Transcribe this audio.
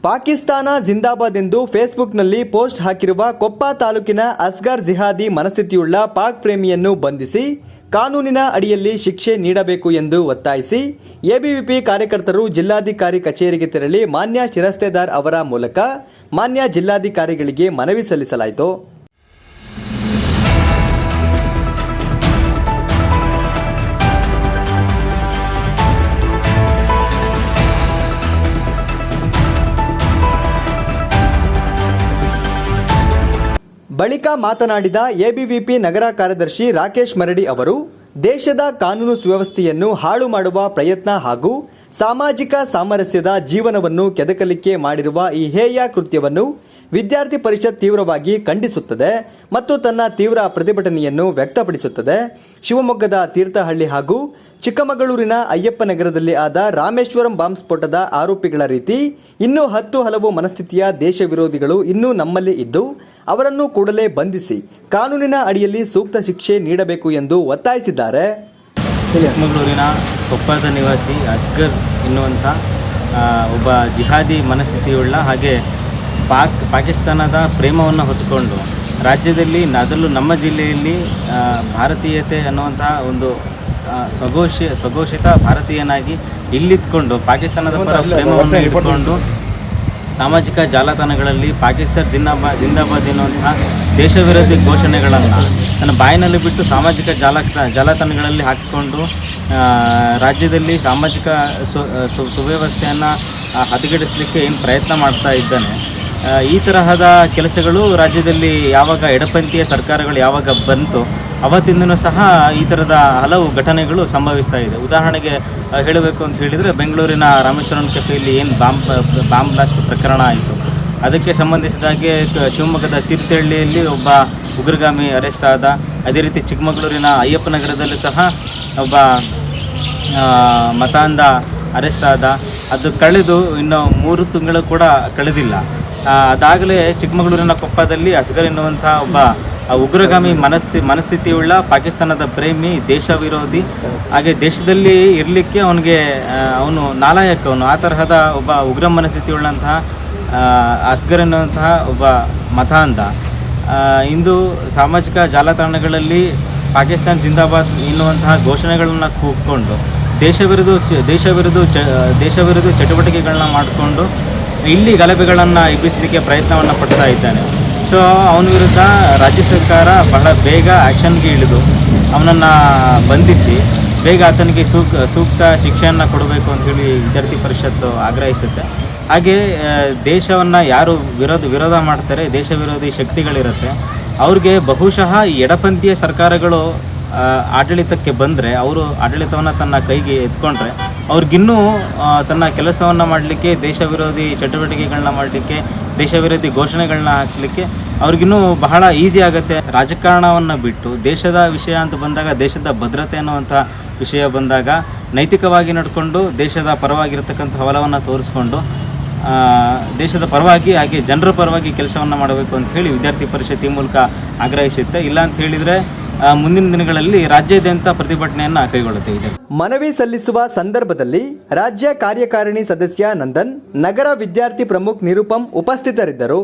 ಪಾಕಿಸ್ತಾನ ಜಿಂದಾಬಾದ್ ಎಂದು ಫೇಸ್ಬುಕ್ನಲ್ಲಿ ಪೋಸ್ಟ್ ಹಾಕಿರುವ ಕೊಪ್ಪ ತಾಲೂಕಿನ ಅಸ್ಗರ್ ಜಿಹಾದಿ ಮನಸ್ಥಿತಿಯುಳ್ಳ ಪಾಕ್ ಪ್ರೇಮಿಯನ್ನು ಬಂಧಿಸಿ ಕಾನೂನಿನ ಅಡಿಯಲ್ಲಿ ಶಿಕ್ಷೆ ನೀಡಬೇಕು ಎಂದು ಒತ್ತಾಯಿಸಿ ಎಬಿವಿಪಿ ಕಾರ್ಯಕರ್ತರು ಜಿಲ್ಲಾಧಿಕಾರಿ ಕಚೇರಿಗೆ ತೆರಳಿ ಮಾನ್ಯ ಶಿರಸ್ತೇದಾರ್ ಅವರ ಮೂಲಕ ಮಾನ್ಯ ಜಿಲ್ಲಾಧಿಕಾರಿಗಳಿಗೆ ಮನವಿ ಸಲ್ಲಿಸಲಾಯಿತು. ಬಳಿಕ ಮಾತನಾಡಿದ ಎಬಿವಿಪಿ ನಗರ ಕಾರ್ಯದರ್ಶಿ ರಾಕೇಶ್ ಮರಡಿ ಅವರು, ದೇಶದ ಕಾನೂನು ಸುವ್ಯವಸ್ಥೆಯನ್ನು ಹಾಳು ಮಾಡುವ ಪ್ರಯತ್ನ ಹಾಗೂ ಸಾಮಾಜಿಕ ಸಾಮರಸ್ಯದ ಜೀವನವನ್ನು ಕೆದಕಲಿಕ್ಕೆ ಮಾಡಿರುವ ಈ ಹೇಯ ಕೃತ್ಯವನ್ನು ವಿದ್ಯಾರ್ಥಿ ಪರಿಷತ್ ತೀವ್ರವಾಗಿ ಖಂಡಿಸುತ್ತದೆ ಮತ್ತು ತನ್ನ ತೀವ್ರ ಪ್ರತಿಭಟನೆಯನ್ನು ವ್ಯಕ್ತಪಡಿಸುತ್ತದೆ. ಶಿವಮೊಗ್ಗದ ತೀರ್ಥಹಳ್ಳಿ ಹಾಗೂ ಚಿಕ್ಕಮಗಳೂರಿನ ಅಯ್ಯಪ್ಪನಗರದಲ್ಲಿ ಆದ ರಾಮೇಶ್ವರಂ ಬಾಂಬ್ ಸ್ಫೋಟದ ಆರೋಪಿಗಳ ರೀತಿ ಇನ್ನೂ 10 ಹಲವು ಮನಸ್ಥಿತಿಯ ದೇಶ ವಿರೋಧಿಗಳು ಇನ್ನೂ ನಮ್ಮಲ್ಲಿ ಇದ್ದು ಅವರನ್ನು ಕೂಡಲೇ ಬಂಧಿಸಿ ಕಾನೂನಿನ ಅಡಿಯಲ್ಲಿ ಸೂಕ್ತ ಶಿಕ್ಷೆ ನೀಡಬೇಕು ಎಂದು ಒತ್ತಾಯಿಸಿದ್ದಾರೆ. ಚಿಕ್ಕಮಗಳೂರಿನ ಕೊಪ್ಪದ ನಿವಾಸಿ ಅಸ್ಗರ್ ಎನ್ನುವಂಥ ಒಬ್ಬ ಜಿಹಾದಿ ಮನಸ್ಥಿತಿಯುಳ್ಳ ಹಾಗೆ ಪಾಕಿಸ್ತಾನದ ಪ್ರೇಮವನ್ನು ಹೊತ್ತುಕೊಂಡು ರಾಜ್ಯದಲ್ಲಿ ಅದರಲ್ಲೂ ನಮ್ಮ ಜಿಲ್ಲೆಯಲ್ಲಿ ಭಾರತೀಯತೆ ಅನ್ನುವಂಥ ಒಂದು ಸ್ವಘೋಷಿತ ಭಾರತೀಯನಾಗಿ ಇಲ್ಲಿದ್ಕೊಂಡು ಪಾಕಿಸ್ತಾನದ ಪರ ಪ್ರೇಮವನ್ನು ಇಟ್ಕೊಂಡು ಸಾಮಾಜಿಕ ಜಾಲತಾಣಗಳಲ್ಲಿ ಪಾಕಿಸ್ತಾನ ಜಿಂದಾಬಾದ್ ಎನ್ನುವಂತಹ ದೇಶ ವಿರೋಧಿ ಘೋಷಣೆಗಳನ್ನು ತನ್ನ ಬಾಯಿನಲ್ಲಿ ಬಿಟ್ಟು ಸಾಮಾಜಿಕ ಜಾಲತಾಣಗಳಲ್ಲಿ ಹಾಕಿಕೊಂಡು ರಾಜ್ಯದಲ್ಲಿ ಸಾಮಾಜಿಕ ಸುವ್ಯವಸ್ಥೆಯನ್ನು ಹದಗೆಡಿಸಲಿಕ್ಕೆ ಏನು ಪ್ರಯತ್ನ ಮಾಡ್ತಾ ಇದ್ದಾನೆ. ಈ ತರಹದ ಕೆಲಸಗಳು ರಾಜ್ಯದಲ್ಲಿ ಯಾವಾಗ ಎಡಪಂಥೀಯ ಸರ್ಕಾರಗಳು ಯಾವಾಗ ಬಂತು ಅವತ್ತಿಂದನೂ ಸಹ ಈ ಥರದ ಹಲವು ಘಟನೆಗಳು ಸಂಭವಿಸ್ತಾ ಇದೆ. ಉದಾಹರಣೆಗೆ ಹೇಳಬೇಕು ಅಂತ ಹೇಳಿದರೆ, ಬೆಂಗಳೂರಿನ ರಾಮೇಶ್ವರಂ ಕೆಫೆಯಲ್ಲಿ ಏನು ಬಾಂಬ್ ಬ್ಲಾಸ್ಟ್ ಪ್ರಕರಣ ಆಯಿತು, ಅದಕ್ಕೆ ಸಂಬಂಧಿಸಿದಾಗೆ ಶಿವಮೊಗ್ಗದ ತೀರ್ಥಹಳ್ಳಿಯಲ್ಲಿ ಒಬ್ಬ ಉಗ್ರಗಾಮಿ ಅರೆಸ್ಟ್ ಆದ. ಅದೇ ರೀತಿ ಚಿಕ್ಕಮಗಳೂರಿನ ಅಯ್ಯಪ್ಪನಗರದಲ್ಲೂ ಸಹ ಒಬ್ಬ ಮತಾಂಧ ಅರೆಸ್ಟ್ ಆದ. ಅದು ಕಳೆದು ಇನ್ನು 3 ತಿಂಗಳು ಕೂಡ ಕಳೆದಿಲ್ಲ. ಅದಾಗಲೇ ಚಿಕ್ಕಮಗಳೂರಿನ ಕೊಪ್ಪದಲ್ಲಿ ಅಸ್ಗರ್ ಎನ್ನುವಂಥ ಒಬ್ಬ ಉಗ್ರಗಾಮಿ ಮನಸ್ಥಿತಿಯುಳ್ಳ ಪಾಕಿಸ್ತಾನದ ಪ್ರೇಮಿ, ದೇಶ ವಿರೋಧಿ, ಹಾಗೆ ದೇಶದಲ್ಲಿ ಇರಲಿಕ್ಕೆ ಅವನು ನಾಲಾಯಕ, ಆ ತರಹದ ಒಬ್ಬ ಉಗ್ರ ಮನಸ್ಥಿತಿಯುಳ್ಳಂತಹ ಅಸ್ಗರ್ ಎನ್ನುವಂತಹ ಒಬ್ಬ ಮತಾಂಧ ಇಂದು ಸಾಮಾಜಿಕ ಜಾಲತಾಣಗಳಲ್ಲಿ ಪಾಕಿಸ್ತಾನ ಜಿಂದಾಬಾದ್ ಎನ್ನುವಂತಹ ಘೋಷಣೆಗಳನ್ನು ಕೂಗ್ಕೊಂಡು ದೇಶ ವಿರೋಧ ಚಟುವಟಿಕೆಗಳನ್ನ ಮಾಡಿಕೊಂಡು ಇಲ್ಲಿ ಗಲಭೆಗಳನ್ನು ಎಬ್ಬಿಸಲಿಕ್ಕೆ ಪ್ರಯತ್ನವನ್ನು ಪಡ್ತಾ ಇದ್ದಾನೆ. ಸೊ ಅವನ ವಿರುದ್ಧ ರಾಜ್ಯ ಸರ್ಕಾರ ಬಹಳ ಬೇಗ ಆ್ಯಕ್ಷನ್ಗೆ ಇಳಿದು ಅವನನ್ನು ಬಂಧಿಸಿ ಬೇಗ ಆತನಿಗೆ ಸೂಕ್ತ ಶಿಕ್ಷೆಯನ್ನು ಕೊಡಬೇಕು ಅಂಥೇಳಿ ವಿದ್ಯಾರ್ಥಿ ಪರಿಷತ್ತು ಆಗ್ರಹಿಸುತ್ತೆ. ಹಾಗೆ ದೇಶವನ್ನು ಯಾರು ವಿರೋಧ ಮಾಡ್ತಾರೆ, ದೇಶ ವಿರೋಧಿ ಶಕ್ತಿಗಳಿರುತ್ತೆ, ಅವ್ರಿಗೆ ಬಹುಶಃ ಈ ಎಡಪಂಥೀಯ ಸರ್ಕಾರಗಳು ಆಡಳಿತಕ್ಕೆ ಬಂದರೆ, ಅವರು ಆಡಳಿತವನ್ನು ತನ್ನ ಕೈಗೆ ಎತ್ಕೊಂಡ್ರೆ ಅವ್ರಿಗಿನ್ನೂ ತನ್ನ ಕೆಲಸವನ್ನು ಮಾಡಲಿಕ್ಕೆ, ದೇಶ ವಿರೋಧಿ ಚಟುವಟಿಕೆಗಳನ್ನ ಮಾಡಲಿಕ್ಕೆ, ದೇಶ ವಿರೋಧಿ ಘೋಷಣೆಗಳನ್ನ ಹಾಕಲಿಕ್ಕೆ ಅವ್ರಿಗಿನ್ನೂ ಬಹಳ ಈಸಿ ಆಗುತ್ತೆ. ರಾಜಕಾರಣವನ್ನು ಬಿಟ್ಟು ದೇಶದ ವಿಷಯ ಅಂತ ಬಂದಾಗ, ದೇಶದ ಭದ್ರತೆ ಅನ್ನುವಂಥ ವಿಷಯ ಬಂದಾಗ ನೈತಿಕವಾಗಿ ನಡ್ಕೊಂಡು ದೇಶದ ಪರವಾಗಿರ್ತಕ್ಕಂಥ ಒಲವನ್ನು ತೋರಿಸ್ಕೊಂಡು ದೇಶದ ಪರವಾಗಿ ಹಾಗೆ ಜನರ ಪರವಾಗಿ ಕೆಲಸವನ್ನು ಮಾಡಬೇಕು ಅಂತ ಹೇಳಿ ವಿದ್ಯಾರ್ಥಿ ಪರಿಷತ್ ಈ ಮೂಲಕ ಆಗ್ರಹಿಸುತ್ತೆ. ಇಲ್ಲ ಅಂತ ಹೇಳಿದರೆ ಮುಂದಿನ ದಿನಗಳಲ್ಲಿ ರಾಜ್ಯಾದ್ಯಂತ ಪ್ರತಿಭಟನೆಯನ್ನು ಕೈಗೊಳ್ಳುತ್ತೇವೆ. ಮನವಿ ಸಲ್ಲಿಸುವ ಸಂದರ್ಭದಲ್ಲಿ ರಾಜ್ಯ ಕಾರ್ಯಕಾರಿಣಿ ಸದಸ್ಯ ನಂದನ್, ನಗರ ವಿದ್ಯಾರ್ಥಿ ಪ್ರಮುಖ್ ನಿರುಪಮ್ ಉಪಸ್ಥಿತರಿದ್ದರು.